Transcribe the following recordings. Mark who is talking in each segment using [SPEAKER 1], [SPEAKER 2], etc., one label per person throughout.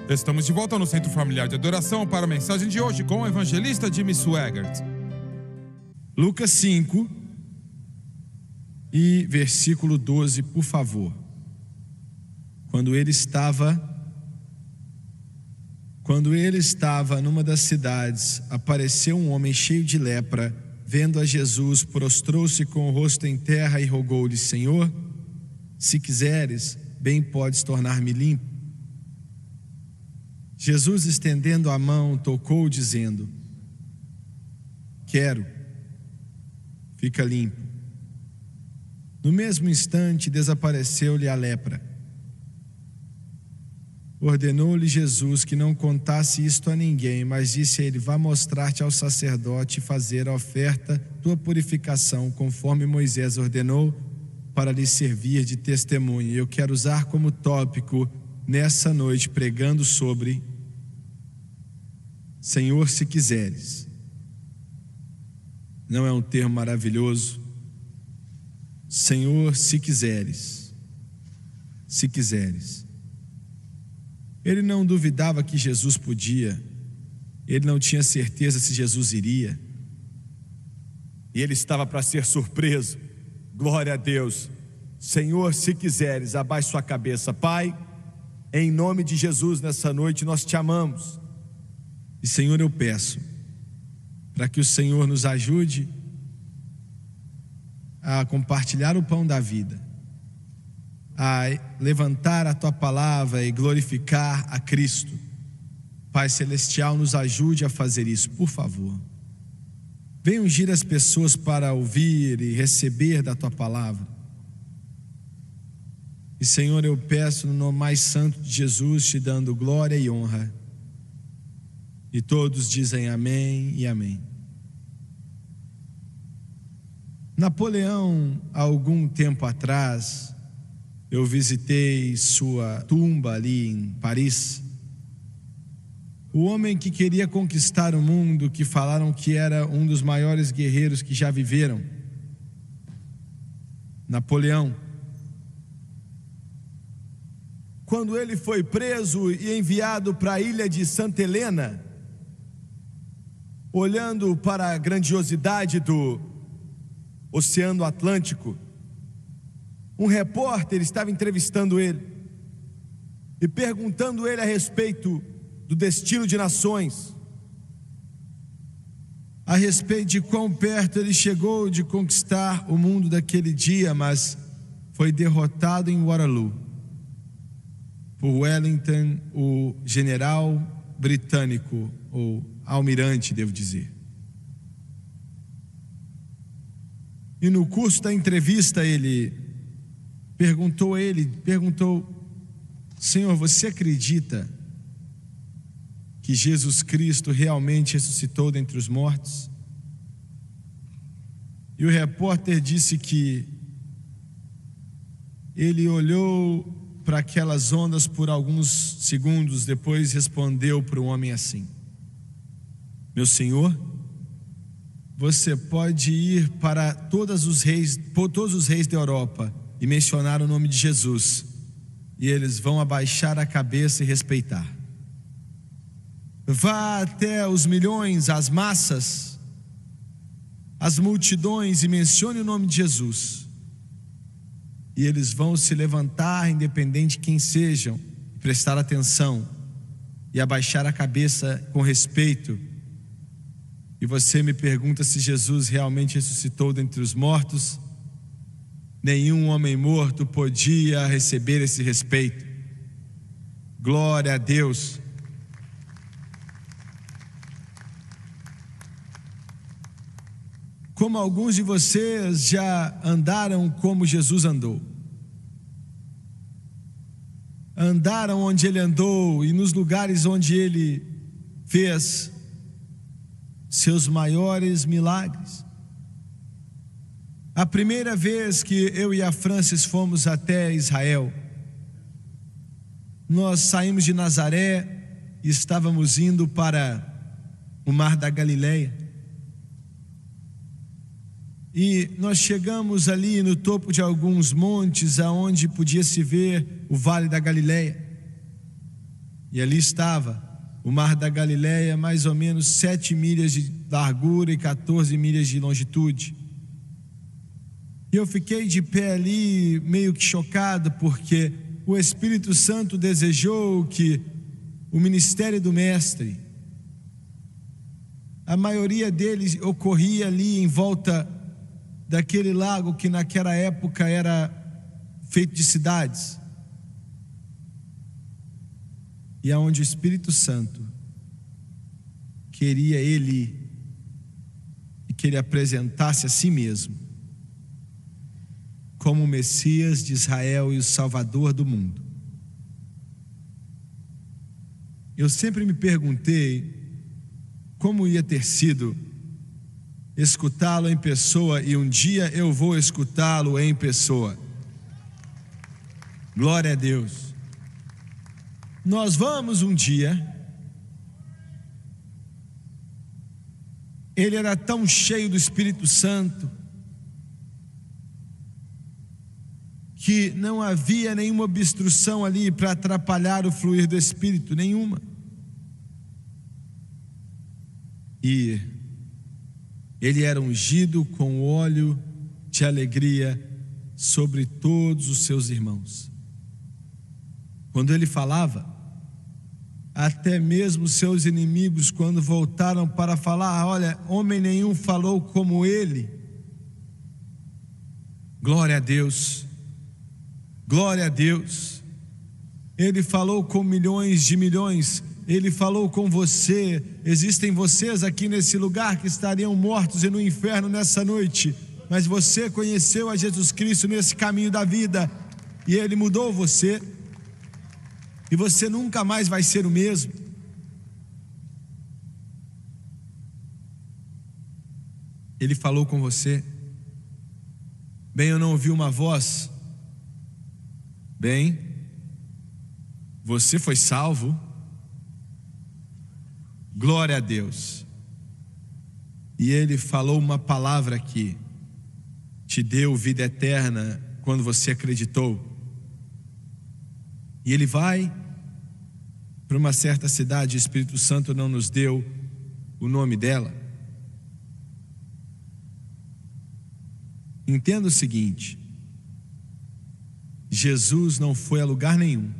[SPEAKER 1] Estamos de volta no Centro Familiar de Adoração para a mensagem de hoje com o evangelista Jimmy Swaggart.
[SPEAKER 2] Lucas 5 e versículo 12, por favor. Quando ele estava numa das cidades, apareceu um homem cheio de lepra. Vendo a Jesus, prostrou-se com o rosto em terra e rogou-lhe: Senhor, se quiseres, bem podes tornar-me limpo. Jesus, estendendo a mão, tocou, dizendo: Quero, fica limpo. No mesmo instante, desapareceu-lhe a lepra. Ordenou-lhe Jesus que não contasse isto a ninguém, mas disse a ele: Vá mostrar-te ao sacerdote e fazer a oferta tua purificação, conforme Moisés ordenou, para lhe servir de testemunha. Eu quero usar como tópico nessa noite, pregando sobre Senhor, se quiseres. Não é um termo maravilhoso? Senhor, se quiseres. Se quiseres. Ele não duvidava que Jesus podia. Ele não tinha certeza se Jesus iria. E ele estava para ser surpreso. Glória a Deus. Senhor, se quiseres, abaixe sua cabeça. Pai, em nome de Jesus, nessa noite nós te amamos. E Senhor, eu peço para que o Senhor nos ajude a compartilhar o pão da vida, a levantar a tua palavra e glorificar a Cristo. Pai Celestial, nos ajude a fazer isso, por favor. Venha ungir as pessoas para ouvir e receber da tua palavra. E Senhor, eu peço no nome mais santo de Jesus, te dando glória e honra. E todos dizem amém e amém. Napoleão, há algum tempo atrás, eu visitei sua tumba ali em Paris. O homem que queria conquistar o mundo, que falaram que era um dos maiores guerreiros que já viveram. Napoleão. Quando ele foi preso e enviado para a ilha de Santa Helena, olhando para a grandiosidade do Oceano Atlântico, um repórter estava entrevistando ele e perguntando ele a respeito do destino de nações, a respeito de quão perto ele chegou de conquistar o mundo daquele dia, mas foi derrotado em Waterloo por Wellington, o general britânico, ou almirante, devo dizer. E no curso da entrevista ele perguntou: Senhor, você acredita que Jesus Cristo realmente ressuscitou dentre os mortos? E o repórter disse que ele olhou para aquelas ondas por alguns segundos, depois respondeu para o homem assim: Meu senhor, você pode ir para todos os reis da Europa e mencionar o nome de Jesus, e eles vão abaixar a cabeça e respeitar. Vá até os milhões, as massas, as multidões, e mencione o nome de Jesus, e eles vão se levantar, independente de quem sejam, prestar atenção e abaixar a cabeça com respeito. E você me pergunta se Jesus realmente ressuscitou dentre os mortos? Nenhum homem morto podia receber esse respeito. Glória a Deus. Como alguns de vocês já andaram como Jesus andou. Andaram onde ele andou e nos lugares onde ele fez seus maiores milagres. A primeira vez que eu e a Francis fomos até Israel, nós saímos de Nazaré e estávamos indo para o Mar da Galileia. E nós chegamos ali no topo de alguns montes, aonde podia se ver o Vale da Galileia. E ali estava o mar da Galileia, mais ou menos 7 milhas de largura e 14 milhas de longitude. E eu fiquei de pé ali, meio que chocado, porque o Espírito Santo desejou que o ministério do Mestre, a maioria deles ocorria ali em volta daquele lago que naquela época era feito de cidades. E aonde o Espírito Santo queria que ele apresentasse a si mesmo como o Messias de Israel e o Salvador do mundo. Eu sempre me perguntei como ia ter sido escutá-lo em pessoa, e um dia eu vou escutá-lo em pessoa. Glória a Deus. Nós vamos um dia. Ele era tão cheio do Espírito Santo que não havia nenhuma obstrução ali para atrapalhar o fluir do Espírito, nenhuma. E ele era ungido com óleo de alegria sobre todos os seus irmãos. Quando ele falava, até mesmo seus inimigos, quando voltaram para falar: olha, homem nenhum falou como ele. Glória a Deus, glória a Deus. Ele falou com milhões de milhões. Ele falou com você. Existem vocês aqui nesse lugar que estariam mortos e no inferno nessa noite, mas você conheceu a Jesus Cristo nesse caminho da vida, e Ele mudou você, e você nunca mais vai ser o mesmo. Ele falou com você. Bem, eu não ouvi uma voz. Bem, você foi salvo. Glória a Deus. E Ele falou uma palavra que te deu vida eterna quando você acreditou. E Ele vai para uma certa cidade. O Espírito Santo não nos deu o nome dela. Entenda o seguinte: Jesus não foi a lugar nenhum,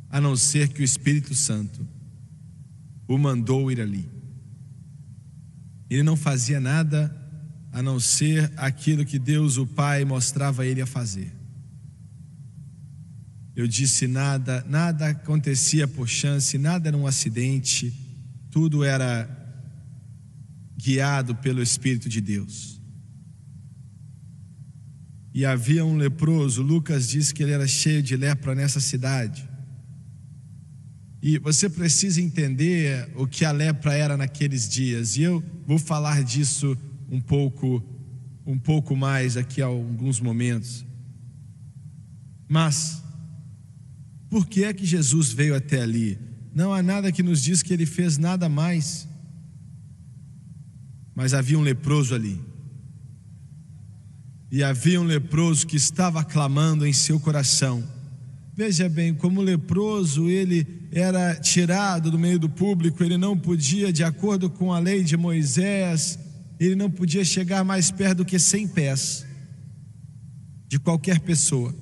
[SPEAKER 2] a não ser que o Espírito Santo o mandou ir ali. Ele não fazia nada a não ser aquilo que Deus o Pai mostrava a ele a fazer. Eu disse nada acontecia por chance, nada era um acidente, tudo era guiado pelo Espírito de Deus. E havia um leproso. Lucas diz que ele era cheio de lepra nessa cidade. E você precisa entender o que a lepra era naqueles dias. E eu vou falar disso um pouco mais aqui a alguns momentos. Mas por que é que Jesus veio até ali? Não há nada que nos diz que Ele fez nada mais. Mas havia um leproso ali. E havia um leproso que estava clamando em seu coração. Veja bem, como leproso, ele era tirado do meio do público. Ele não podia, de acordo com a lei de Moisés, ele não podia chegar mais perto do que 100 pés de qualquer pessoa.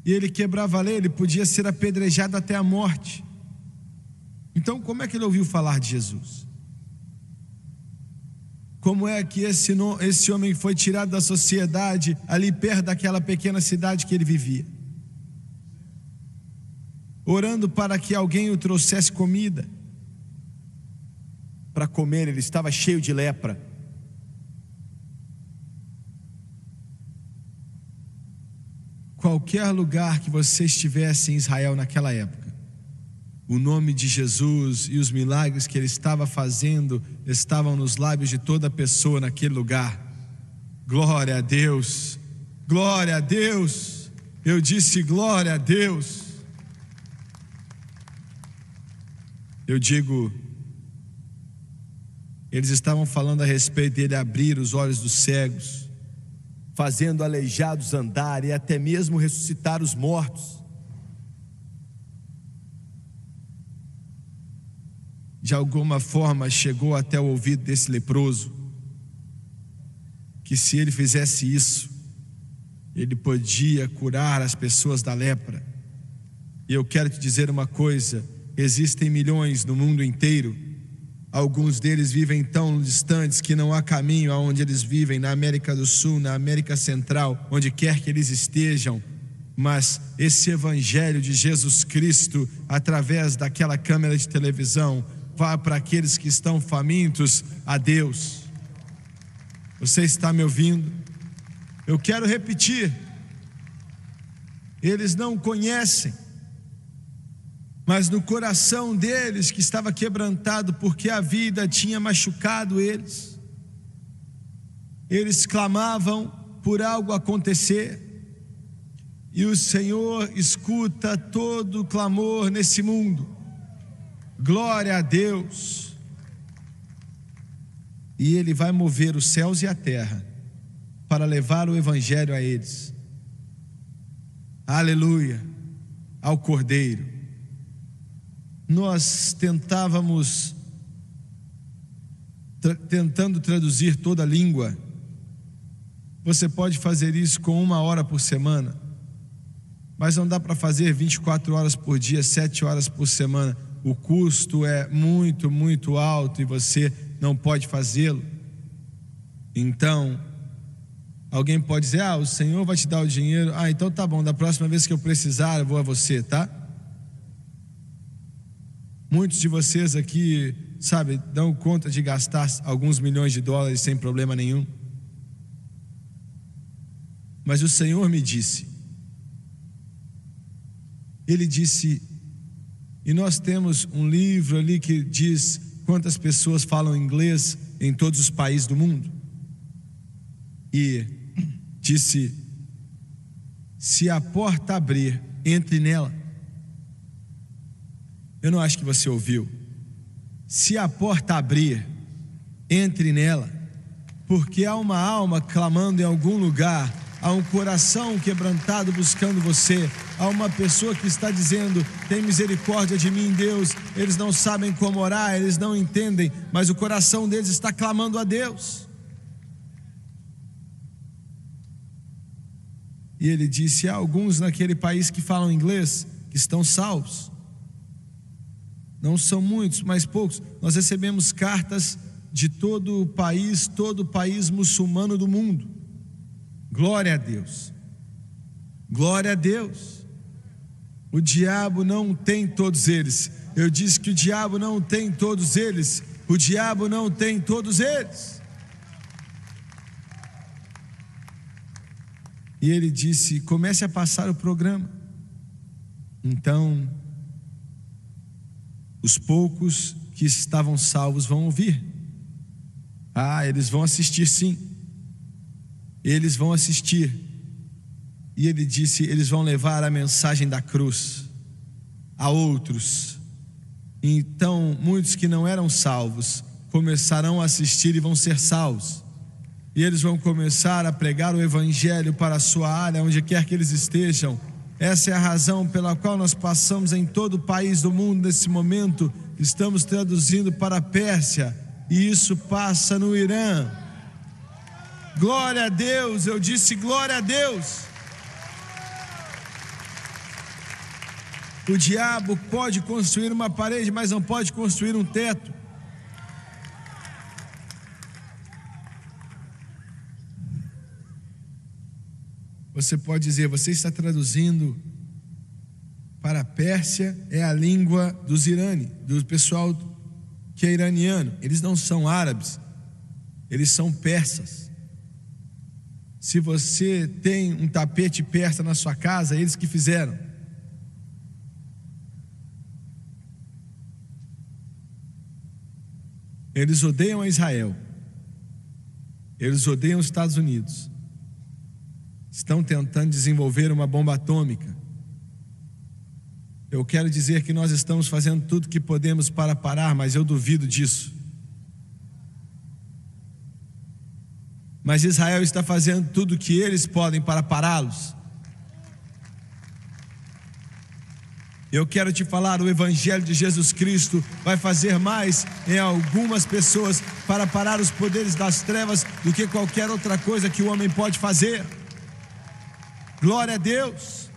[SPEAKER 2] E ele quebrava a lei, ele podia ser apedrejado até a morte. Então, como é que ele ouviu falar de Jesus? Como é que esse homem foi tirado da sociedade ali perto daquela pequena cidade que ele vivia? Orando para que alguém o trouxesse comida para comer. Ele estava cheio de lepra. Qualquer lugar que você estivesse em Israel naquela época, o nome de Jesus e os milagres que Ele estava fazendo estavam nos lábios de toda pessoa naquele lugar. Glória a Deus, glória a Deus. Eu disse glória a Deus. Eu digo, eles estavam falando a respeito dele abrir os olhos dos cegos, fazendo aleijados andar e até mesmo ressuscitar os mortos. de alguma forma chegou até o ouvido desse leproso, que se ele fizesse isso, ele podia curar as pessoas da lepra. E eu quero te dizer uma coisa: existem milhões no mundo inteiro. Alguns deles vivem tão distantes que não há caminho aonde eles vivem, na América do Sul, na América Central, onde quer que eles estejam. Mas esse evangelho de Jesus Cristo, através daquela câmera de televisão, vai para aqueles que estão famintos a Deus. Você está me ouvindo? Eu quero repetir: eles não conhecem, mas no coração deles, que estava quebrantado porque a vida tinha machucado eles, eles clamavam por algo acontecer. E o Senhor escuta todo clamor nesse mundo. Glória a Deus. E Ele vai mover os céus e a terra para levar o evangelho a eles. Aleluia, ao Cordeiro. Nós tentando traduzir toda a língua. Você pode fazer isso com 1 hora por semana, mas não dá para fazer 24 horas por dia, 7 horas por semana. O custo é muito, muito alto e você não pode fazê-lo. Então, alguém pode dizer: o Senhor vai te dar o dinheiro. Então tá bom, da próxima vez que eu precisar, eu vou a você, tá? Muitos de vocês aqui, dão conta de gastar alguns milhões de dólares sem problema nenhum. Mas o Senhor me disse, Ele disse, e nós temos um livro ali que diz quantas pessoas falam inglês em todos os países do mundo. E disse: se a porta abrir, entre nela. Eu não acho que você ouviu. Se a porta abrir, entre nela, porque há uma alma clamando em algum lugar, há um coração quebrantado buscando você, há uma pessoa que está dizendo: tem misericórdia de mim, Deus. Eles não sabem como orar, eles não entendem, mas o coração deles está clamando a Deus. E ele disse: há alguns naquele país que falam inglês, que estão salvos. Não são muitos, mas poucos. Nós recebemos cartas de todo o país muçulmano do mundo. Glória a Deus. Glória a Deus. O diabo não tem todos eles. Eu disse que o diabo não tem todos eles. O diabo não tem todos eles. E ele disse: comece a passar o programa. Então, os poucos que estavam salvos vão ouvir. Eles vão assistir, sim. Eles vão assistir. E ele disse: eles vão levar a mensagem da cruz a outros. Então, muitos que não eram salvos começarão a assistir e vão ser salvos. E eles vão começar a pregar o evangelho para a sua área, onde quer que eles estejam. Essa é a razão pela qual nós passamos em todo o país do mundo nesse momento. Estamos traduzindo para a Pérsia, e isso passa no Irã. Glória a Deus. Eu disse glória a Deus. O diabo pode construir uma parede, mas não pode construir um teto. Você pode dizer: você está traduzindo para a Pérsia, é a língua dos irani, do pessoal que é iraniano. Eles não são árabes, eles são persas. Se você tem um tapete persa na sua casa, eles que fizeram. Eles odeiam a Israel, eles odeiam os Estados Unidos. Estão tentando desenvolver uma bomba atômica. Eu quero dizer que nós estamos fazendo tudo o que podemos para parar, mas eu duvido disso. Mas Israel está fazendo tudo o que eles podem para pará-los. Eu quero te falar, o Evangelho de Jesus Cristo vai fazer mais em algumas pessoas para parar os poderes das trevas do que qualquer outra coisa que o homem pode fazer. Glória a Deus.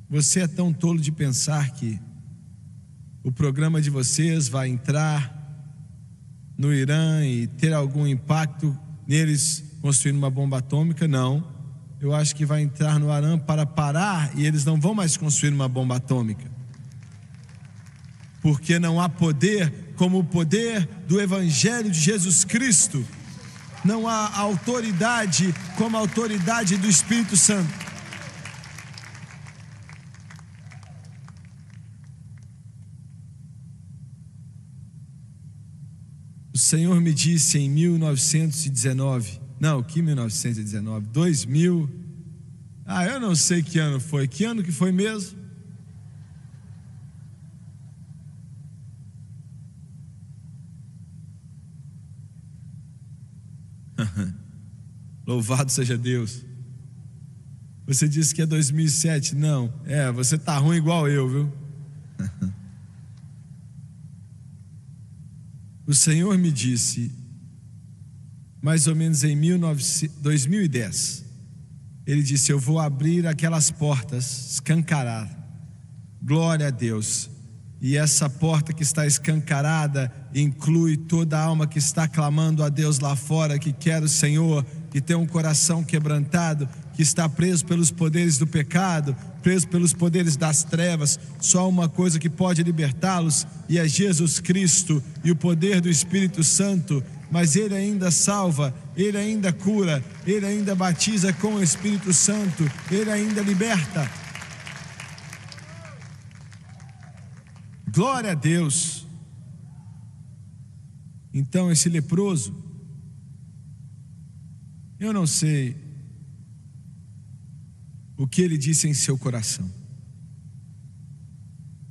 [SPEAKER 2] Você é tão tolo de pensar que o programa de vocês vai entrar no Irã e ter algum impacto neles construindo uma bomba atômica? Não. Eu acho que vai entrar no Irã para parar e eles não vão mais construir uma bomba atômica. Porque não há poder como o poder do Evangelho de Jesus Cristo. Não há autoridade como a autoridade do Espírito Santo. O Senhor me disse em 1919, não, que 1919? 2000, eu não sei que ano foi. Que ano que foi mesmo? Louvado seja Deus. Você disse que é 2007, não, você tá ruim igual eu, viu? O Senhor me disse, mais ou menos em 2010, Ele disse: eu vou abrir aquelas portas, escancarar. Glória a Deus. E essa porta que está escancarada inclui toda a alma que está clamando a Deus lá fora, que quer o Senhor, que tem um coração quebrantado, que está preso pelos poderes do pecado, preso pelos poderes das trevas. Só uma coisa que pode libertá-los, e é Jesus Cristo e o poder do Espírito Santo. Mas Ele ainda salva, Ele ainda cura, Ele ainda batiza com o Espírito Santo, Ele ainda liberta. Glória a Deus. Então esse leproso, eu não sei o que ele disse em seu coração,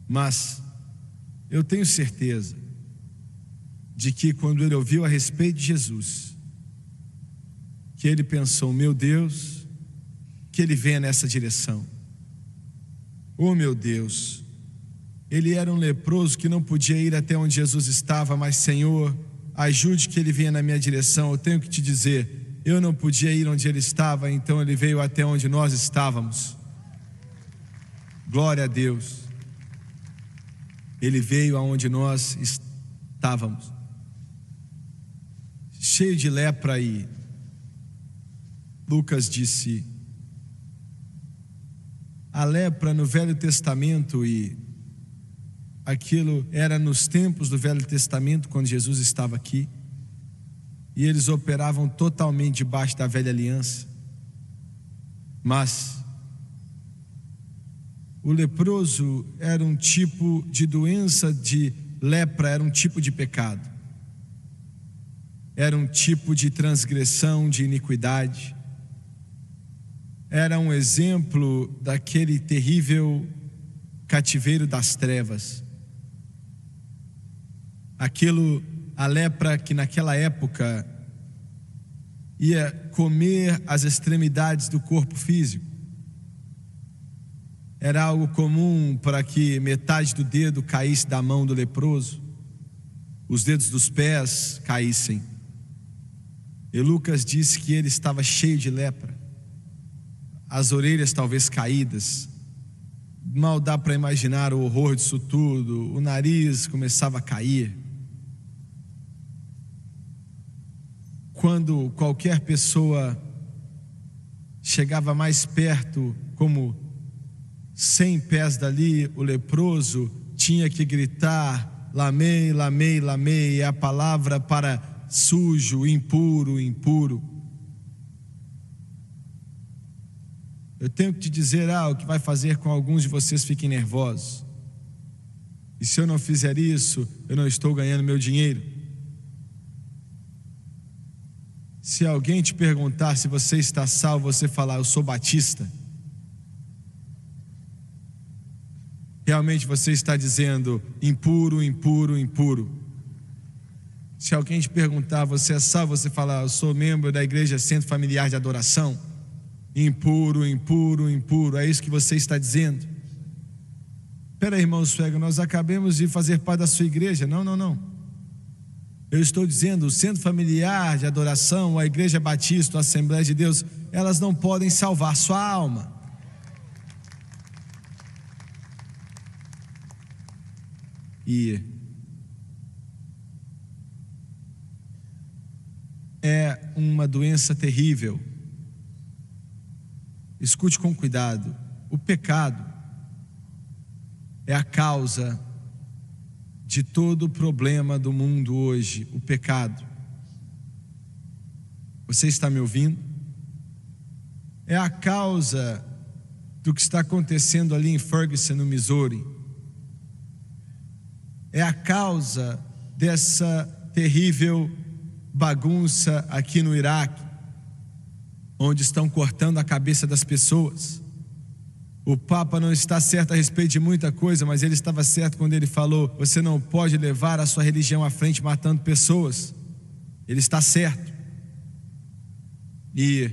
[SPEAKER 2] mas eu tenho certeza de que quando ele ouviu a respeito de Jesus, que ele pensou: meu Deus, que ele venha nessa direção. Oh meu Deus, ele era um leproso que não podia ir até onde Jesus estava, mas Senhor, ajude que ele venha na minha direção. Eu tenho que te dizer, eu não podia ir onde ele estava, então ele veio até onde nós estávamos. Glória a Deus. Ele veio aonde nós estávamos, cheio de lepra. E Lucas disse: a lepra no Velho Testamento, e aquilo era nos tempos do Velho Testamento, quando Jesus estava aqui, e eles operavam totalmente debaixo da velha aliança. Mas o leproso era um tipo de doença, de lepra era um tipo de pecado, era um tipo de transgressão, de iniquidade, era um exemplo daquele terrível cativeiro das trevas. A lepra que naquela época ia comer as extremidades do corpo físico. Era algo comum para que metade do dedo caísse da mão do leproso, os dedos dos pés caíssem. E Lucas disse que ele estava cheio de lepra, as orelhas talvez caídas. Mal dá para imaginar o horror disso tudo. O nariz começava a cair. Quando qualquer pessoa chegava mais perto, como 100 pés dali, o leproso tinha que gritar: lamei, lamei, lamei. É a palavra para sujo, impuro, impuro. Eu tenho que te dizer algo que vai fazer com que alguns de vocês fiquem nervosos. E se eu não fizer isso, eu não estou ganhando meu dinheiro. Se alguém te perguntar se você está salvo, você falar: eu sou batista, realmente você está dizendo impuro, impuro, impuro. Se alguém te perguntar, você é salvo, você fala, eu sou membro da igreja Centro Familiar de Adoração. Impuro, impuro, impuro, é isso que você está dizendo? Espera aí, irmão cego, nós acabamos de fazer parte da sua igreja. Não. Eu estou dizendo, o Centro Familiar de Adoração, a Igreja Batista, a Assembleia de Deus, elas não podem salvar sua alma. E é uma doença terrível. Escute com cuidado. O pecado é a causa de todo o problema do mundo hoje. O pecado. Você está me ouvindo? É a causa do que está acontecendo ali em Ferguson, no Missouri. É a causa dessa terrível bagunça aqui no Iraque, onde estão cortando a cabeça das pessoas. O Papa não está certo a respeito de muita coisa, mas ele estava certo quando ele falou: você não pode levar a sua religião à frente matando pessoas. Ele está certo. E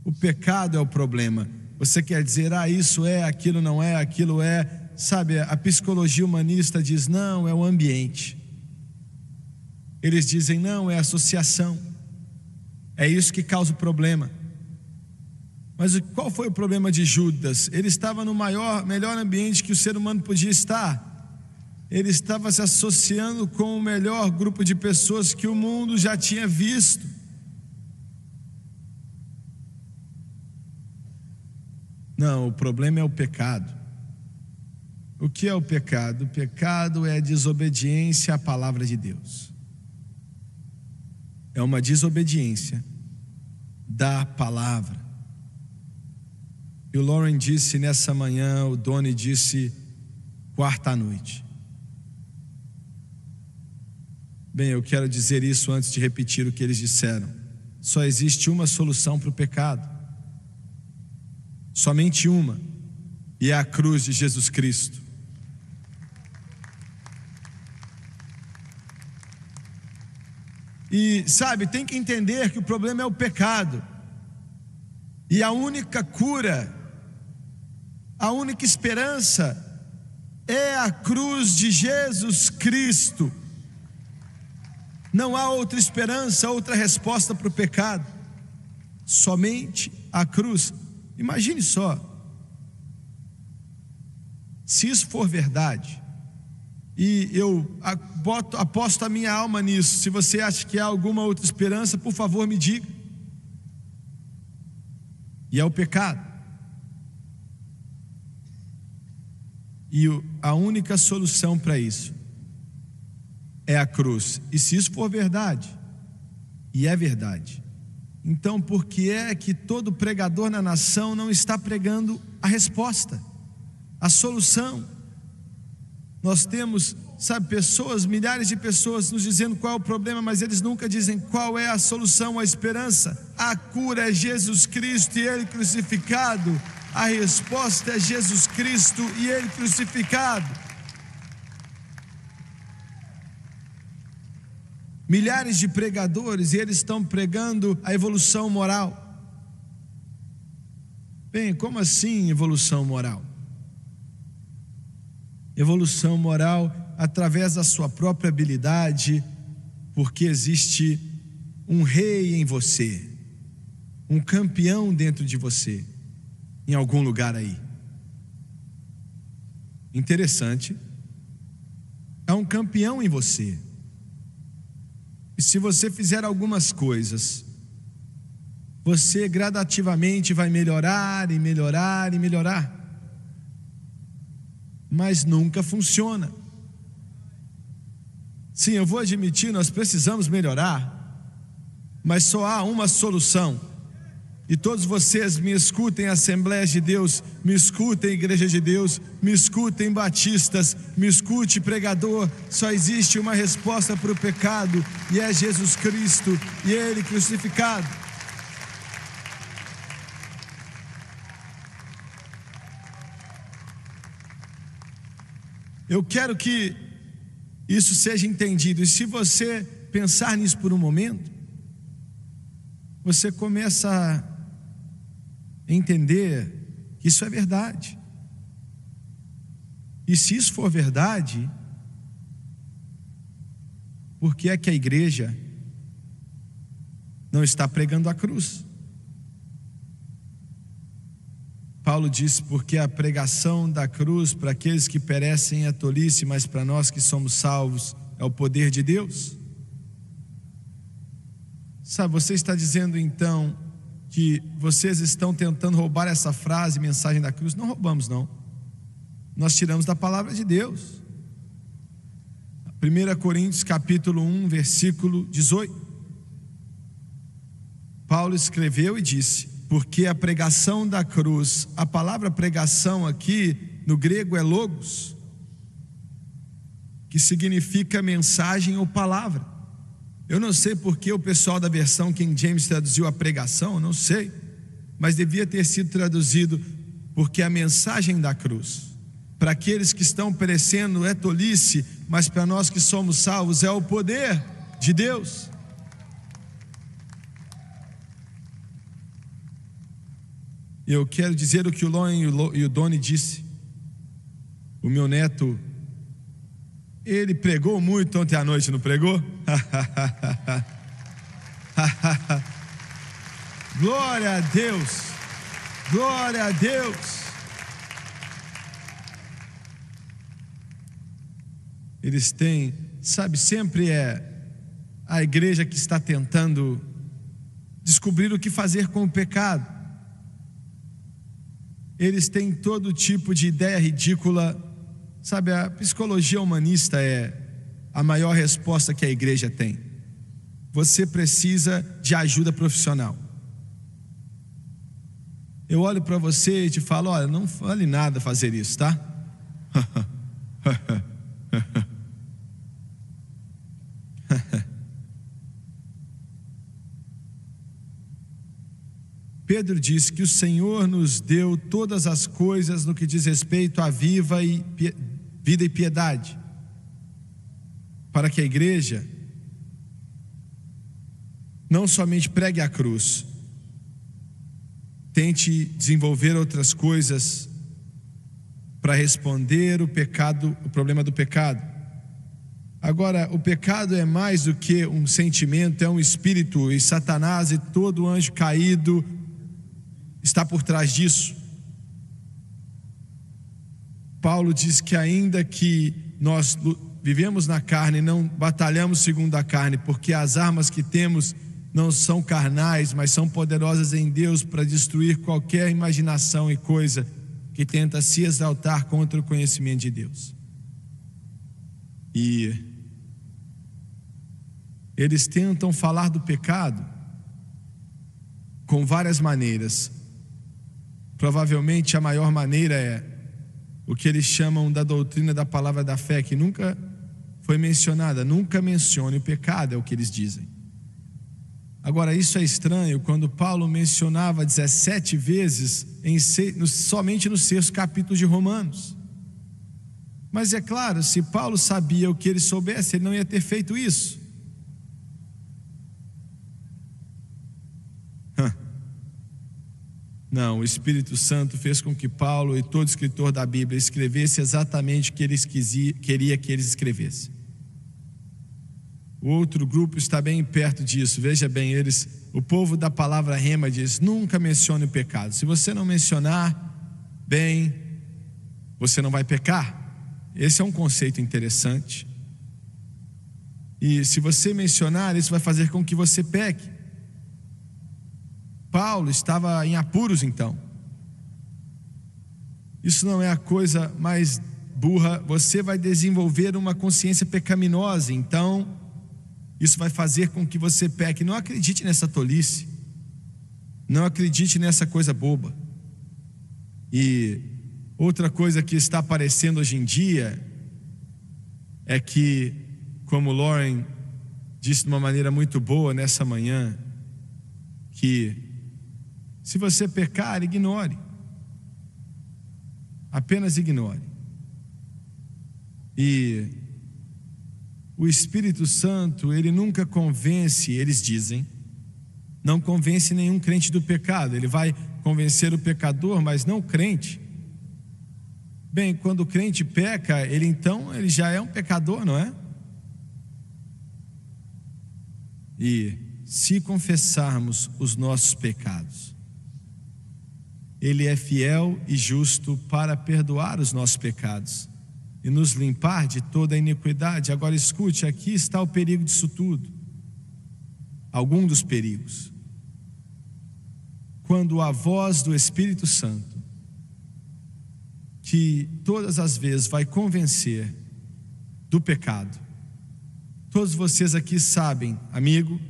[SPEAKER 2] o pecado é o problema. Você quer dizer, isso é, aquilo não é, aquilo é. Sabe, a psicologia humanista diz, não, é o ambiente. Eles dizem, não, é a associação. É isso que causa o problema. Mas qual foi o problema de Judas? Ele estava no melhor ambiente que o ser humano podia estar. Ele estava se associando com o melhor grupo de pessoas que o mundo já tinha visto. Não, o problema é o pecado. O que é o pecado? O pecado é a desobediência à palavra de Deus. É uma desobediência da palavra. E o Lauren disse nessa manhã, o Doni disse quarta à noite. Bem, eu quero dizer isso antes de repetir o que eles disseram. Só existe uma solução para o pecado. Somente uma. E é a cruz de Jesus Cristo. E sabe, tem que entender que o problema é o pecado. E a única cura, a única esperança é a cruz de Jesus Cristo. Não há outra esperança, outra resposta para o pecado. Somente a cruz. Imagine só, se isso for verdade, e eu aposto a minha alma nisso. Se você acha que há alguma outra esperança, por favor me diga. E é o pecado. E a única solução para isso é a cruz. E se isso for verdade, e é verdade, então por que é que todo pregador na nação não está pregando a resposta, a solução? Nós temos, sabe, pessoas, milhares de pessoas nos dizendo qual é o problema, mas eles nunca dizem qual é a solução, a esperança. A cura é Jesus Cristo e Ele crucificado. A resposta é Jesus Cristo e Ele crucificado. Milhares de pregadores, e eles estão pregando a evolução moral. Bem, como assim evolução moral? Evolução moral através da sua própria habilidade, porque existe um rei em você, um campeão dentro de você, em algum lugar aí. Interessante, há um campeão em você. E se você fizer algumas coisas, você gradativamente vai melhorar e melhorar e melhorar. Mas nunca funciona. Sim, eu vou admitir, nós precisamos melhorar, mas só há uma solução. E todos vocês me escutem, Assembleia de Deus, me escutem, Igreja de Deus, me escutem, batistas, me escute, pregador. Só existe uma resposta para o pecado, e é Jesus Cristo e Ele crucificado. Eu quero que isso seja entendido. E se você pensar nisso por um momento, você começa a entender que isso é verdade. E se isso for verdade, por que é que a igreja não está pregando a cruz? Paulo disse: porque a pregação da cruz para aqueles que perecem é tolice, mas para nós que somos salvos é o poder de Deus. Sabe, você está dizendo então que vocês estão tentando roubar essa frase, mensagem da cruz? Não roubamos, não. Nós tiramos da palavra de Deus. 1 Coríntios capítulo 1, versículo 18. Paulo escreveu e disse: porque a pregação da cruz, a palavra pregação aqui no grego é logos, que significa mensagem ou palavra. Eu não sei porque o pessoal da versão King James traduziu a pregação, não sei, mas devia ter sido traduzido porque a mensagem da cruz, para aqueles que estão perecendo é tolice, mas para nós que somos salvos é o poder de Deus. Eu quero dizer o que o Loen e o Doni disse. O meu neto, ele pregou muito ontem à noite, não pregou? Glória a Deus, glória a Deus. Eles têm, sabe, sempre é a igreja que está tentando descobrir o que fazer com o pecado. Eles têm todo tipo de ideia ridícula. Sabe, a psicologia humanista é a maior resposta que a igreja tem. Você precisa de ajuda profissional. Eu olho para você e te falo: olha, não vale nada fazer isso, tá? Pedro disse que o Senhor nos deu todas as coisas no que diz respeito à vida e piedade, para que a igreja não somente pregue a cruz, tente desenvolver outras coisas para responder o pecado, o problema do pecado. Agora, o pecado é mais do que um sentimento, é um espírito, e Satanás e todo anjo caído está por trás disso. Paulo diz que ainda que nós vivemos na carne, não batalhamos segundo a carne, porque as armas que temos não são carnais, mas são poderosas em Deus para destruir qualquer imaginação e coisa que tenta se exaltar contra o conhecimento de Deus. E eles tentam falar do pecado com várias maneiras. Provavelmente a maior maneira é o que eles chamam da doutrina da palavra da fé, que nunca foi mencionada. Nunca mencione o pecado, é o que eles dizem. Agora, isso é estranho quando Paulo mencionava 17 vezes somente no 6º capítulo de Romanos. Mas é claro, se Paulo sabia o que ele soubesse, ele não ia ter feito isso. Não, o Espírito Santo fez com que Paulo e todo escritor da Bíblia escrevesse exatamente o que eles queria que eles escrevessem. O outro grupo está bem perto disso. Veja bem, o povo da palavra rema diz: nunca mencione o pecado. Se você não mencionar, bem, você não vai pecar. Esse é um conceito interessante. E se você mencionar, isso vai fazer com que você peque. Paulo estava em apuros então. Isso não é a coisa mais burra. Você vai desenvolver uma consciência pecaminosa, então isso vai fazer com que você peque. Não acredite nessa tolice, não acredite nessa coisa boba. E outra coisa que está aparecendo hoje em dia é que, como Lauren disse de uma maneira muito boa nessa manhã, que se você pecar, ignore. Apenas ignore. E o Espírito Santo, ele nunca convence, eles dizem, não convence nenhum crente do pecado. Ele vai convencer o pecador, mas não o crente. Bem, quando o crente peca, ele já é um pecador, não é? E se confessarmos os nossos pecados, Ele é fiel e justo para perdoar os nossos pecados e nos limpar de toda a iniquidade. Agora escute, aqui está o perigo disso tudo. Algum dos perigos. Quando a voz do Espírito Santo, que todas as vezes vai convencer do pecado. Todos vocês aqui sabem, amigo,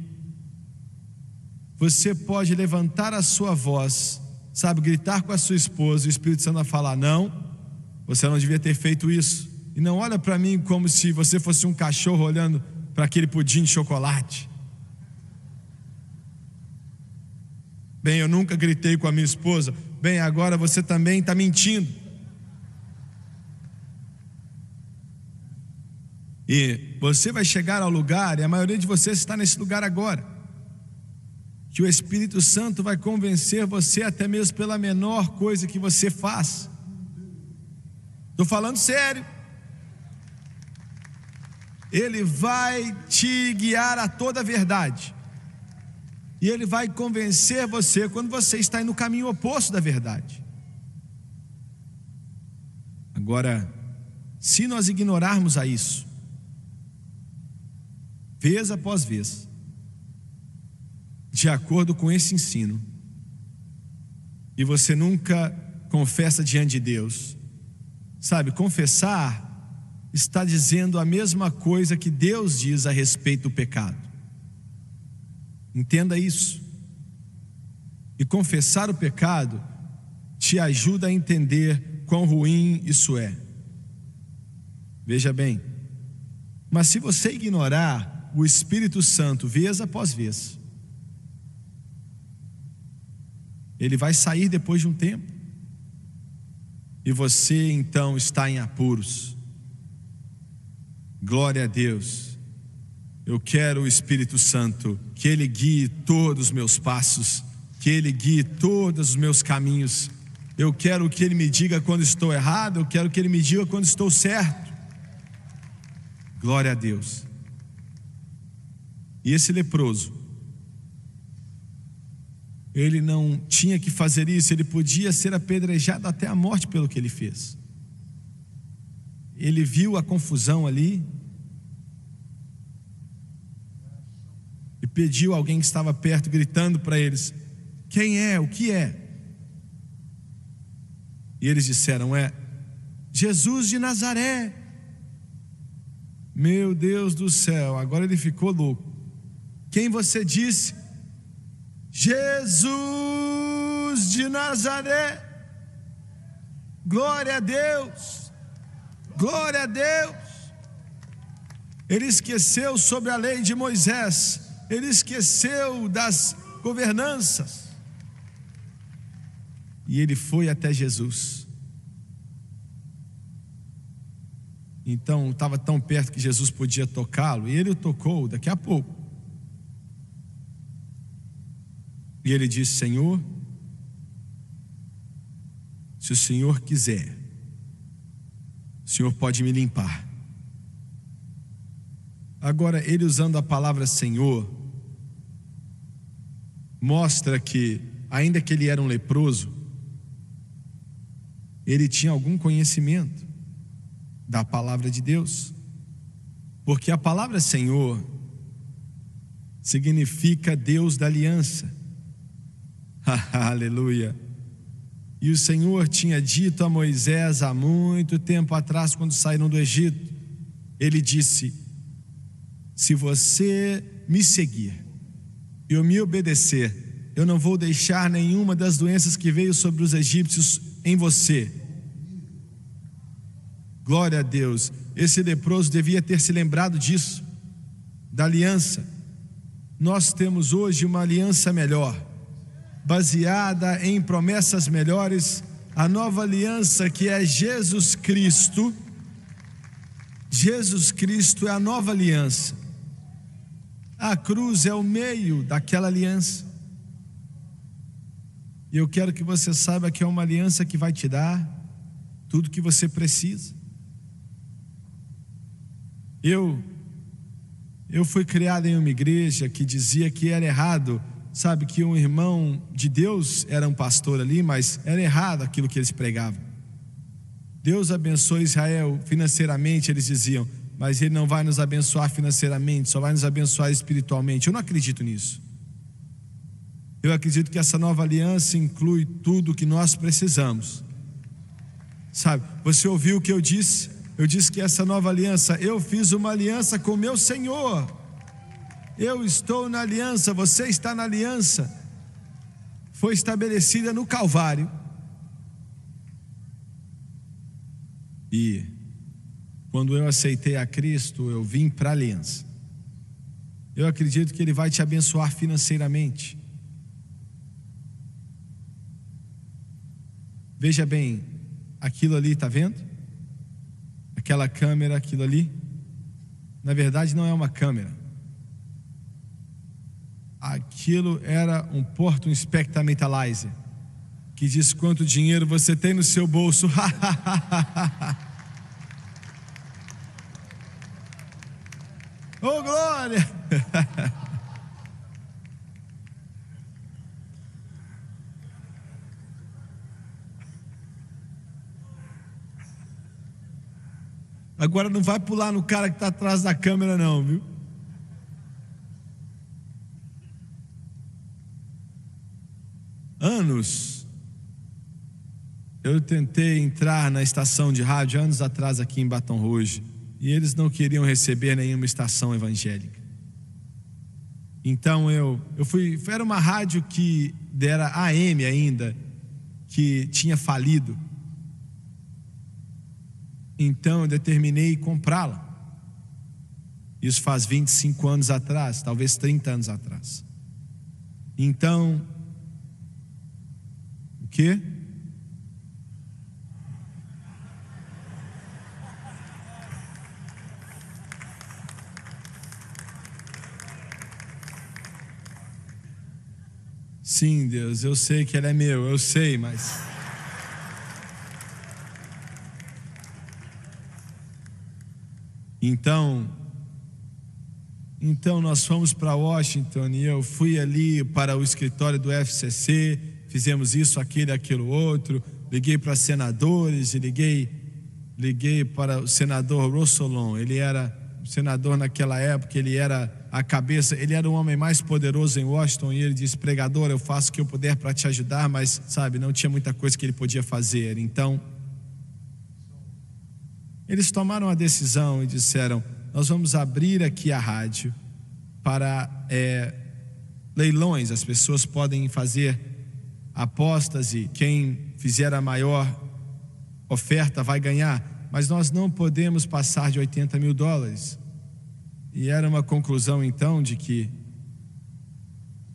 [SPEAKER 2] você pode levantar a sua voz, sabe, gritar com a sua esposa, e o Espírito Santo vai falar: não, você não devia ter feito isso. E não olha para mim como se você fosse um cachorro olhando para aquele pudim de chocolate. Bem, eu nunca gritei com a minha esposa. Bem, agora você também está mentindo. E você vai chegar ao lugar, e a maioria de vocês está nesse lugar agora, que o Espírito Santo vai convencer você até mesmo pela menor coisa que você faz. Estou falando sério. Ele vai te guiar a toda a verdade. E Ele vai convencer você quando você está no caminho oposto da verdade. Agora, se nós ignorarmos a isso, vez após vez, de acordo com esse ensino, e você nunca confessa diante de Deus, sabe, confessar está dizendo a mesma coisa que Deus diz a respeito do pecado. Entenda isso. E confessar o pecado te ajuda a entender quão ruim isso é. Veja bem, mas se você ignorar o Espírito Santo vez após vez, ele vai sair depois de um tempo, e você então está em apuros. Glória a Deus. Eu quero o Espírito Santo, que Ele guie todos os meus passos, que Ele guie todos os meus caminhos. Eu quero que Ele me diga quando estou errado, eu quero que Ele me diga quando estou certo. Glória a Deus. E esse leproso, ele não tinha que fazer isso, ele podia ser apedrejado até a morte pelo que ele fez. Ele viu a confusão ali e pediu a alguém que estava perto, gritando para eles: quem é? O que é? E eles disseram: é Jesus de Nazaré. Meu Deus do céu, agora ele ficou louco. Quem você disse? Jesus de Nazaré. Glória a Deus. Glória a Deus. Ele esqueceu sobre a lei de Moisés, ele esqueceu das governanças, e ele foi até Jesus. Então estava tão perto que Jesus podia tocá-lo, e ele o tocou daqui a pouco. E ele disse: Senhor, se o Senhor quiser, o Senhor pode me limpar. Agora, ele usando a palavra Senhor, mostra que, ainda que ele era um leproso, ele tinha algum conhecimento da palavra de Deus, porque a palavra Senhor significa Deus da aliança. Aleluia. E o Senhor tinha dito a Moisés há muito tempo atrás, quando saíram do Egito, ele disse: se você me seguir e eu me obedecer, eu não vou deixar nenhuma das doenças que veio sobre os egípcios em você. Glória a Deus. Esse leproso devia ter se lembrado disso, da aliança. Nós temos hoje uma aliança melhor, baseada em promessas melhores, a nova aliança que é Jesus Cristo. Jesus Cristo é a nova aliança. A cruz é o meio daquela aliança. E eu quero que você saiba que é uma aliança que vai te dar tudo que você precisa. Eu fui criado em uma igreja que dizia que era errado, sabe, que um irmão de Deus era um pastor ali, mas era errado aquilo que eles pregavam. Deus abençoa Israel financeiramente, eles diziam, mas Ele não vai nos abençoar financeiramente, só vai nos abençoar espiritualmente. Eu não acredito nisso. Eu acredito que essa nova aliança inclui tudo o que nós precisamos. Sabe, você ouviu o que eu disse? Eu disse que essa nova aliança, eu fiz uma aliança com meu Senhor. Eu estou na aliança, você está na aliança. Foi estabelecida no Calvário. E quando eu aceitei a Cristo, eu vim para a aliança. Eu acredito que Ele vai te abençoar financeiramente. Veja bem, aquilo ali, está vendo? Aquela câmera, aquilo ali, na verdade não é uma câmera. Aquilo era um Portum Spectra Metalizer, que diz quanto dinheiro você tem no seu bolso. Oh, glória! Agora não vai pular no cara que está atrás da câmera não, viu? Anos eu tentei entrar na estação de rádio, anos atrás aqui em Baton Rouge, e eles não queriam receber nenhuma estação evangélica. Então eu fui, era uma rádio que era AM ainda, que tinha falido. Então eu determinei comprá-la. Isso faz 25 anos atrás, talvez 30 anos atrás. Então, o quê? Sim, Deus, eu sei que Ele é meu, eu sei, mas... Então nós fomos para Washington e eu fui ali para o escritório do FCC, fizemos isso, aquilo outro, liguei para senadores e liguei para o senador Rossolon. Ele era senador naquela época, ele era a cabeça, ele era o homem mais poderoso em Washington e ele disse: pregador, eu faço o que eu puder para te ajudar, mas sabe, não tinha muita coisa que ele podia fazer. Então eles tomaram a decisão e disseram: nós vamos abrir aqui a rádio para leilões. As pessoas podem fazer apostas e quem fizer a maior oferta vai ganhar, mas nós não podemos passar de $80 mil. E era uma conclusão então de que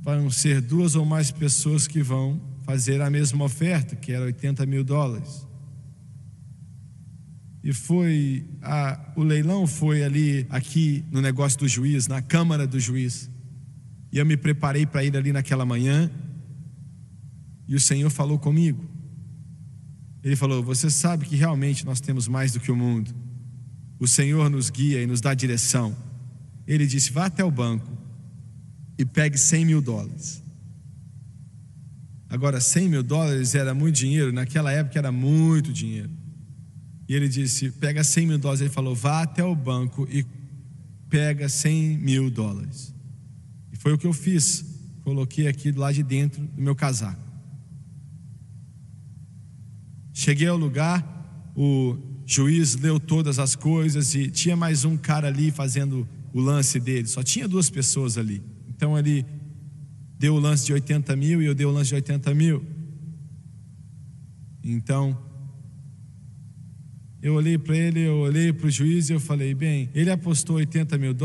[SPEAKER 2] vão ser 2 ou mais pessoas que vão fazer a mesma oferta, que era $80 mil. E o leilão foi aqui no negócio do juiz, na Câmara do Juiz. E eu me preparei para ir ali naquela manhã, e o Senhor falou comigo. Ele falou: você sabe que realmente nós temos mais do que o mundo. O Senhor nos guia e nos dá direção. Ele disse: vá até o banco e pegue $100 mil. Agora, $100 mil era muito dinheiro, naquela época era muito dinheiro. E ele disse: pega $100 mil. Ele falou: vá até o banco e pega $100 mil. E foi o que eu fiz. Coloquei aqui do lado de dentro do meu casaco. Cheguei ao lugar, o juiz leu todas as coisas e tinha mais um cara ali fazendo o lance dele. Só tinha 2 pessoas ali. Então ele deu o lance de $80 mil e eu dei o lance de $80 mil. Então eu olhei para ele, eu olhei para o juiz e eu falei: bem, ele apostou $80 mil,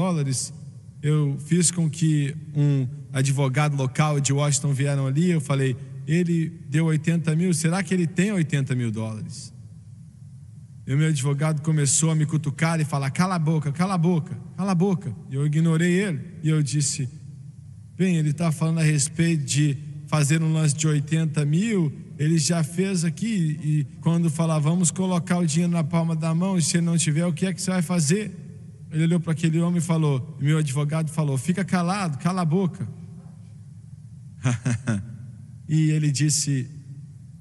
[SPEAKER 2] eu fiz com que um advogado local de Washington vieram ali, eu falei: ele deu $80 mil, será que ele tem $80 mil? E o meu advogado começou a me cutucar e falar: cala a boca, cala a boca, cala a boca. E eu ignorei ele. E eu disse: bem, ele está falando a respeito de fazer um lance de 80 mil. Ele já fez aqui. E quando falar, vamos colocar o dinheiro na palma da mão, e se ele não tiver, o que é que você vai fazer? Ele olhou para aquele homem e falou, meu advogado falou: fica calado, cala a boca. E ele disse: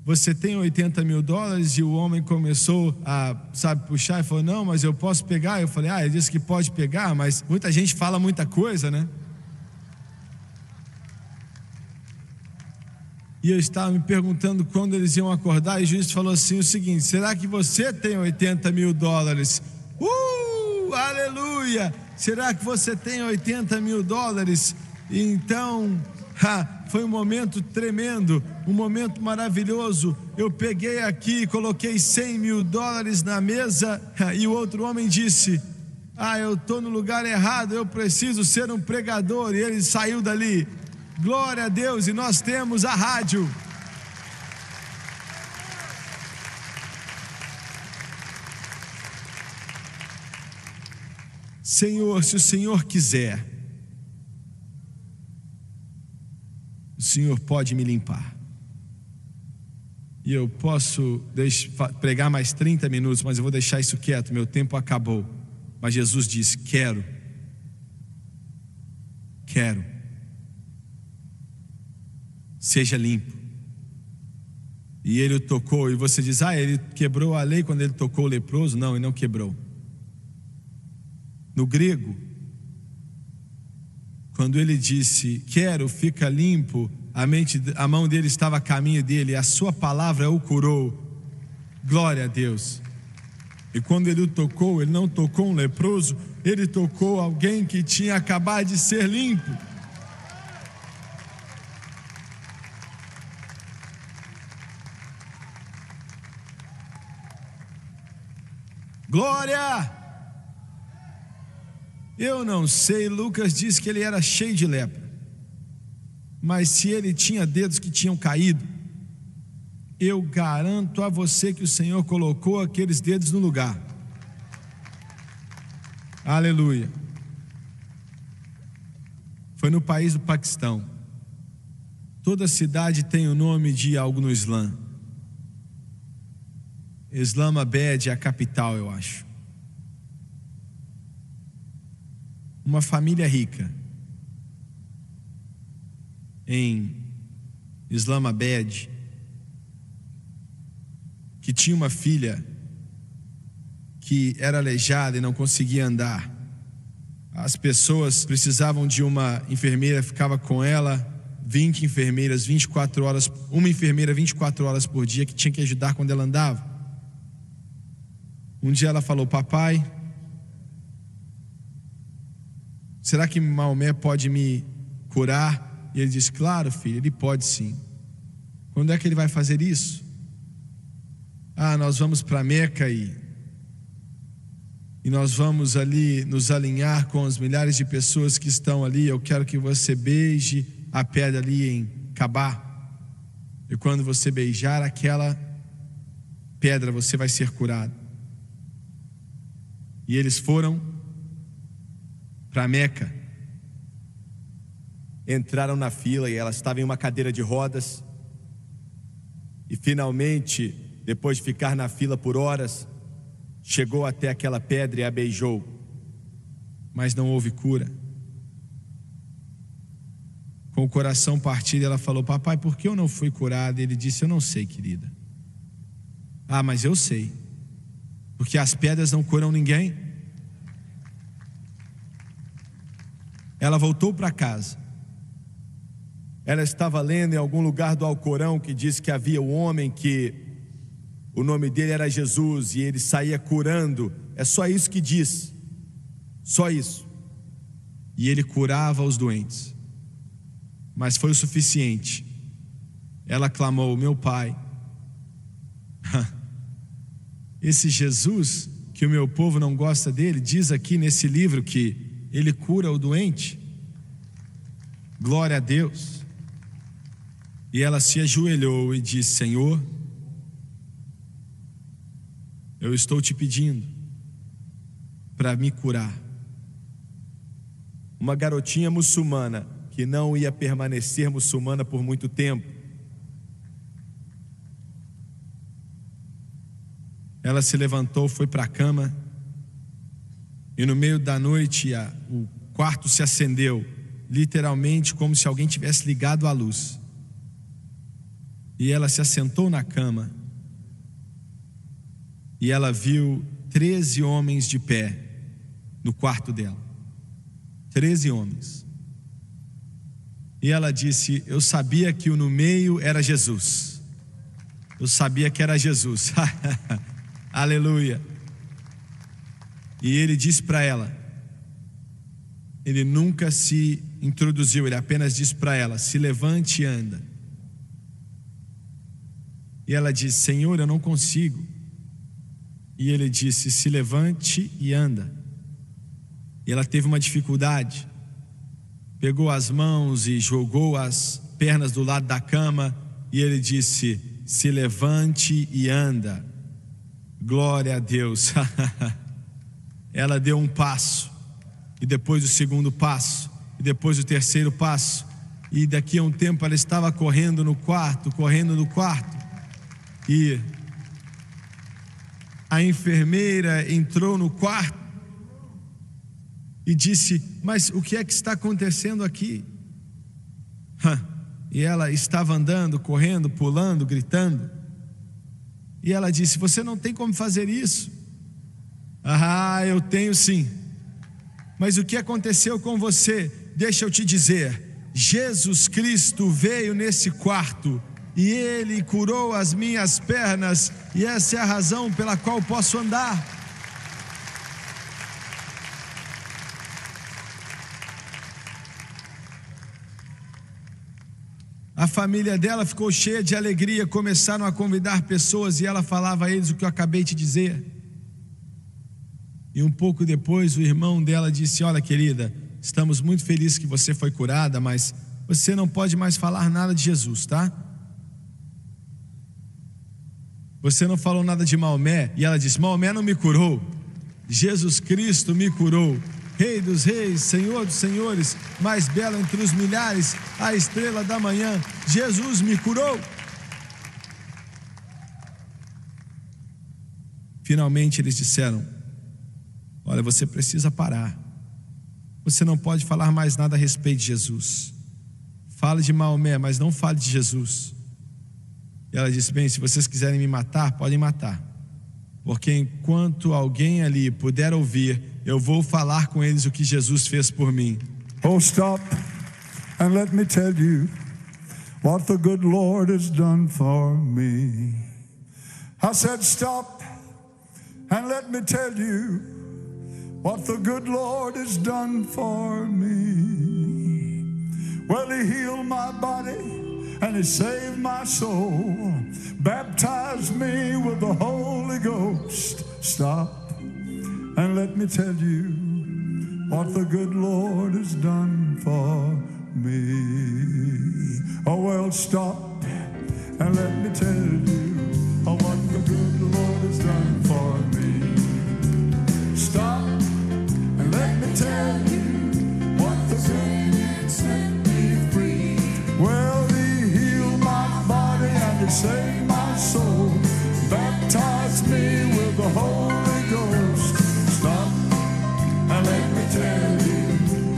[SPEAKER 2] você tem 80 mil dólares? E o homem começou a, puxar e falou: não, mas eu posso pegar. Eu falei: ele disse que pode pegar, mas muita gente fala muita coisa, né? E eu estava me perguntando quando eles iam acordar, e o juiz falou assim o seguinte: será que você tem 80 mil dólares? Aleluia! Será que você tem 80 mil dólares? E então, foi um momento tremendo, um momento maravilhoso. Eu peguei aqui e coloquei 100 mil dólares na mesa, e o outro homem disse: eu estou no lugar errado, eu preciso ser um pregador. E ele saiu dali. Glória a Deus. E nós temos a rádio. Senhor, se o Senhor quiser, o Senhor pode me limpar. E eu posso pregar mais 30 minutos, mas eu vou deixar isso quieto, meu tempo acabou. Mas Jesus disse: quero. Seja limpo. E ele o tocou. E você diz: ele quebrou a lei quando ele tocou o leproso. Não, ele não quebrou. No grego, quando ele disse: quero, fica limpo, a mão dele estava a caminho dele, a sua palavra o curou. Glória a Deus. E quando ele o tocou, ele não tocou um leproso, ele tocou alguém que tinha acabado de ser limpo. Glória! Eu não sei, Lucas diz que ele era cheio de lepra, mas se ele tinha dedos que tinham caído, eu garanto a você que o Senhor colocou aqueles dedos no lugar. Aleluia. Foi no país do Paquistão. Toda cidade tem o nome de algo no Islã. Islamabad é a capital, eu acho. Uma família rica em Islamabad, que tinha uma filha que era aleijada e não conseguia andar. As pessoas precisavam de uma enfermeira, ficava com ela 20 enfermeiras, 24 horas, uma enfermeira 24 horas por dia, que tinha que ajudar quando ela andava. Um dia ela falou: papai, será que Maomé pode me curar? E ele disse: claro, filho, ele pode sim. Quando é que ele vai fazer isso? Nós vamos para Meca e nós vamos ali nos alinhar com os milhares de pessoas que estão ali. Eu quero que você beije a pedra ali em Cabá, e quando você beijar aquela pedra, você vai ser curado. E eles foram para Meca, entraram na fila e ela estava em uma cadeira de rodas. E finalmente, depois de ficar na fila por horas, chegou até aquela pedra e a beijou, mas não houve cura. Com o coração partido, ela falou: papai, por que eu não fui curada? Ele disse: eu não sei, querida. Mas eu sei, porque as pedras não curam ninguém. Ela voltou para casa. Ela estava lendo em algum lugar do Alcorão que diz que havia um homem que o nome dele era Jesus e ele saía curando. É só isso que diz, só isso. E ele curava os doentes, mas foi o suficiente. Ela clamou: meu pai, esse Jesus que o meu povo não gosta dele, diz aqui nesse livro que ele cura o doente. Glória a Deus. E ela se ajoelhou e disse: Senhor, eu estou te pedindo para me curar. Uma garotinha muçulmana que não ia permanecer muçulmana por muito tempo. Ela se levantou, foi para a cama, e no meio da noite o quarto se acendeu, literalmente como se alguém tivesse ligado a luz. E ela se assentou na cama, e ela viu 13 homens de pé no quarto dela. 13 homens. E ela disse: eu sabia que o no meio era Jesus. Eu sabia que era Jesus. Aleluia. E ele disse para ela, ele nunca se introduziu, ele apenas disse para ela: se levante e anda. E ela disse: Senhor, eu não consigo. E ele disse: se levante e anda. E ela teve uma dificuldade, pegou as mãos e jogou as pernas do lado da cama, e ele disse: se levante e anda. Glória a Deus. Ela deu um passo, e depois o segundo passo, e depois o terceiro passo, e daqui a um tempo ela estava correndo no quarto, e a enfermeira entrou no quarto e disse: mas o que é que está acontecendo aqui? E ela estava andando, correndo, pulando, gritando. E ela disse: você não tem como fazer isso. Eu tenho sim. Mas o que aconteceu com você? Deixa eu te dizer. Jesus Cristo veio nesse quarto e Ele curou as minhas pernas, e essa é a razão pela qual posso andar. A família dela ficou cheia de alegria, começaram a convidar pessoas, e ela falava a eles o que eu acabei de dizer. E um pouco depois o irmão dela disse: olha, querida, estamos muito felizes que você foi curada, mas você não pode mais falar nada de Jesus, tá? Você não falou nada de Maomé. E ela disse: Maomé não me curou, Jesus Cristo me curou. Rei dos reis, Senhor dos senhores, mais belo entre os milhares, a estrela da manhã, Jesus me curou. Finalmente eles disseram: olha, você precisa parar. Você não pode falar mais nada a respeito de Jesus. Fale de Maomé, mas não fale de Jesus. E ela disse: bem, se vocês quiserem me matar, podem matar, porque enquanto alguém ali puder ouvir, eu vou falar com eles o que Jesus fez por mim.
[SPEAKER 3] Oh, stop and let me tell you what the good Lord has done for me. I said, stop and let me tell you what the good Lord has done for me. Well, He healed my body and He saved my soul, baptized me with the Holy Ghost. Stop and let me tell you what the good Lord has done for me. Oh, well, stop and let me tell you what the good Lord has done for me. Stop and let me tell you what the good Lord set me free. Well, He healed my body and He saved my soul, baptized me with the Holy Ghost. Stop and let me tell you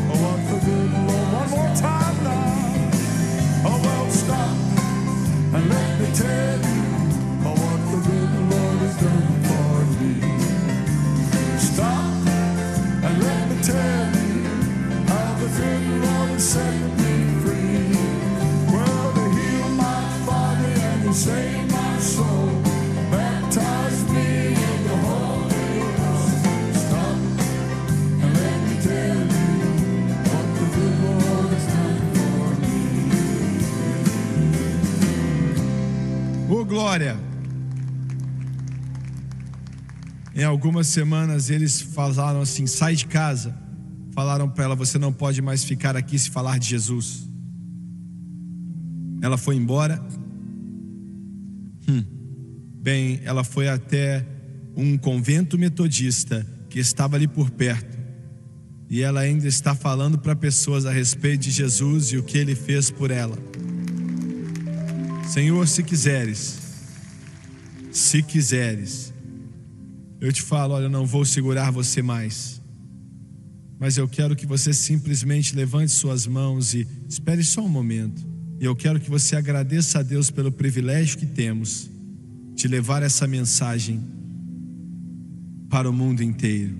[SPEAKER 3] what the good Lord. One more time now. Oh, well, stop and let me tell you what the good Lord has done for me. Stop and let me tell you how the good Lord has set me free. Well, He healed my body and He saved my soul, baptized me with the Holy Ghost. Stop and let me tell you what the good Lord has done for me.
[SPEAKER 2] Oh, glória! Em algumas semanas eles falaram assim: sai de casa. Falaram para ela: você não pode mais ficar aqui se falar de Jesus. Ela foi embora. Bem, ela foi até um convento metodista que estava ali por perto. E ela ainda está falando para pessoas a respeito de Jesus e o que Ele fez por ela. Senhor, se quiseres, eu te falo, olha, eu não vou segurar você mais, mas eu quero que você simplesmente levante suas mãos e espere só um momento. E eu quero que você agradeça a Deus pelo privilégio que temos de levar essa mensagem para o mundo inteiro.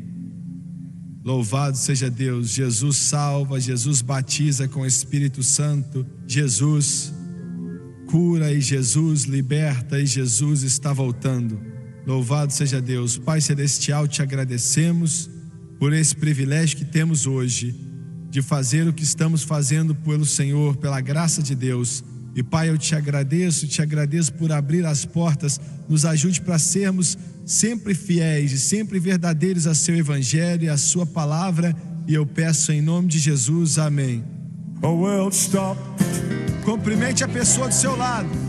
[SPEAKER 2] Louvado seja Deus. Jesus salva, Jesus batiza com o Espírito Santo, Jesus cura e Jesus liberta e Jesus está voltando. Louvado seja Deus. Pai Celestial, te agradecemos por esse privilégio que temos hoje de fazer o que estamos fazendo pelo Senhor, pela graça de Deus. E Pai, eu te agradeço por abrir as portas. Nos ajude para sermos sempre fiéis e sempre verdadeiros a seu Evangelho e a sua palavra. E eu peço em nome de Jesus, amém.
[SPEAKER 3] Oh, well, stop.
[SPEAKER 2] Cumprimente a pessoa do seu lado.